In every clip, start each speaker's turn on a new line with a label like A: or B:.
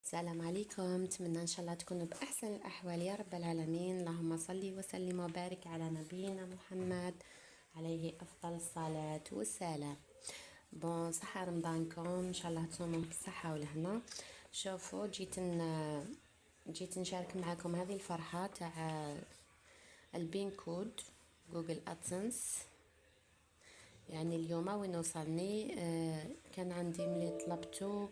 A: السلام عليكم. نتمنى ان شاء الله تكونوا باحسن الاحوال يا رب العالمين. اللهم صل وسلم وبارك على نبينا محمد عليه افضل الصلاه والسلام. صحه رمضانكم ان شاء الله تصوموا بالصحه والهنا. شوفوا جيت نشارك معكم هذه الفرحه تاع البين كود جوجل ادسنس. يعني اليوم وين وصلني، كان عندي ملي طلبته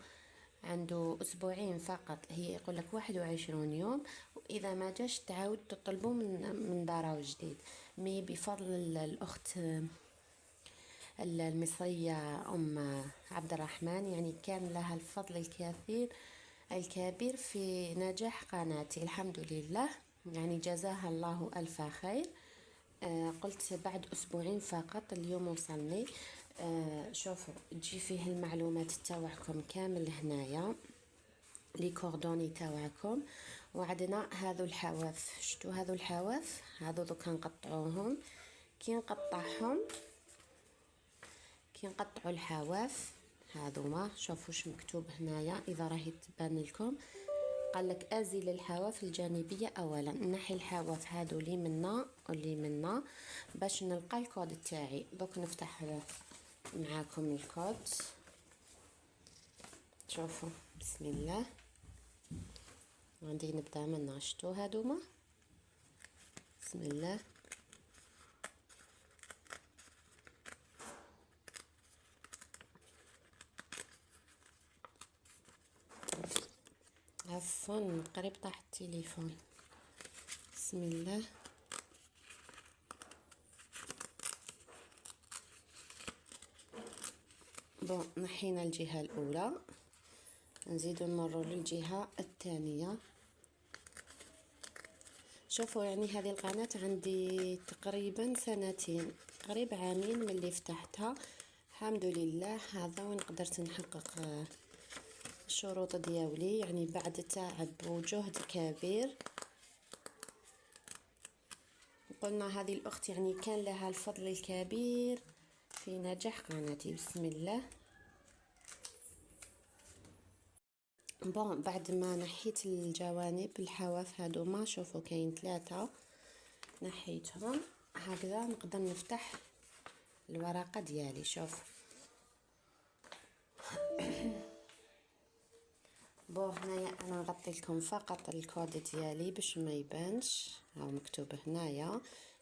A: عنده أسبوعين فقط. هي يقول لك 21 يوم، وإذا ما جاش تعاود تطلبوا من دارو جديد. مي بفضل الأخت المصرية عبد الرحمن، يعني كان لها الفضل الكبير في نجاح قناتي، الحمد لله. يعني جزاها الله ألف خير. قلت بعد أسبوعين فقط اليوم وصلني. شوفوا تجي فيه المعلومات تاوعكم كامل هنايا، لي كوردوني تاوعكم. وعندنا هذو الحواف، شتو هذو الحواف هذو دوكا نقطعوهم. كي نقطعوا الحواف هذوما، شوفوا واش مكتوب هنايا اذا راهي تبان لكم. قال لك ازيل الحواف الجانبيه اولا، نحي الحواف هادو لي منا واللي منا باش نلقى الكود تاعي. دوك نفتح معاكم الكود. شوفوا بسم الله، غادي نبدا من شتو هادوما. بسم الله. عفوا قريب طاح التليفون. بسم الله. نحينا الجهة الأولى، نزيدو نمروا للجهة الثانية. شوفوا يعني هذه القناة عندي تقريبا سنتين، قريب عامين من اللي فتحتها، الحمد لله. هذا وين قدرت نحقق الشروط ديالي، يعني بعد تعب وجهد كبير. قلنا هذه الأخت يعني كان لها الفضل الكبير في نجاح قناتي. بسم الله. بعد ما نحيت الجوانب الحواف هادوما، شوفوا كاين 3 نحيتهم. هكذا نقدر نفتح الورقة ديالي. شوف هنايا انا نغطي لكم فقط الكود ديالي باش ما يبانش. ها مكتوب هنايا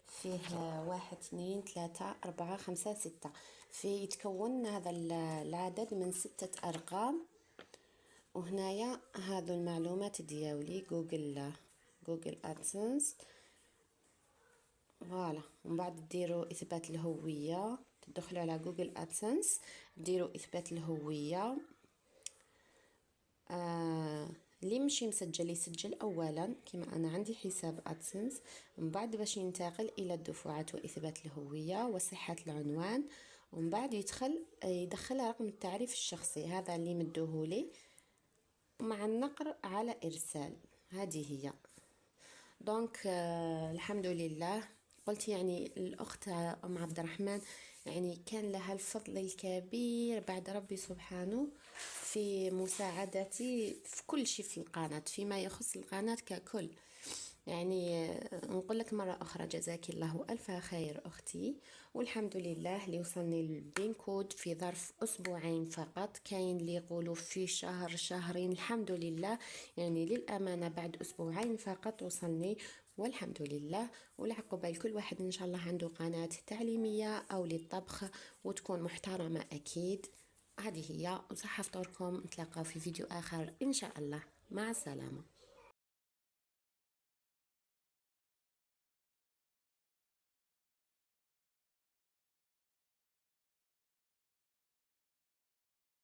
A: فيه 1 2 3 4 5 6. فيه يتكون هذا العدد من 6 ارقام. وهنايا هذو المعلومات ديالي جوجل ادسنس. فوالا. ومن بعد ديروا اثبات الهويه، تدخلوا على جوجل ادسنس ديروا اثبات الهويه. اللي مشي مسجل يسجل اولا كما انا عندي حساب ادسنس، ومن بعد باش ينتقل الى الدفعات واثبات الهويه وصحه العنوان، ومن بعد يدخل رقم التعريف الشخصي هذا اللي مدوه مع النقر على ارسال. هذه هي الحمد لله. قلت يعني الاخت عبد الرحمن يعني كان لها الفضل الكبير بعد ربي سبحانه في مساعدتي في كل شيء في القناة، فيما يخص القناة ككل. يعني نقول لك مرة أخرى جزاك الله ألف خير أختي. والحمد لله اللي وصلني البين كود في ظرف أسبوعين فقط. كاين اللي يقولوا في شهرين، الحمد لله. يعني للأمانة بعد أسبوعين فقط وصلني والحمد لله. والعقبة لكل واحد إن شاء الله عنده قناة تعليمية أو للطبخ وتكون محترمة أكيد. هذه هي. وصحة فطوركم، نتلاقاو في فيديو آخر إن شاء الله. مع السلامة.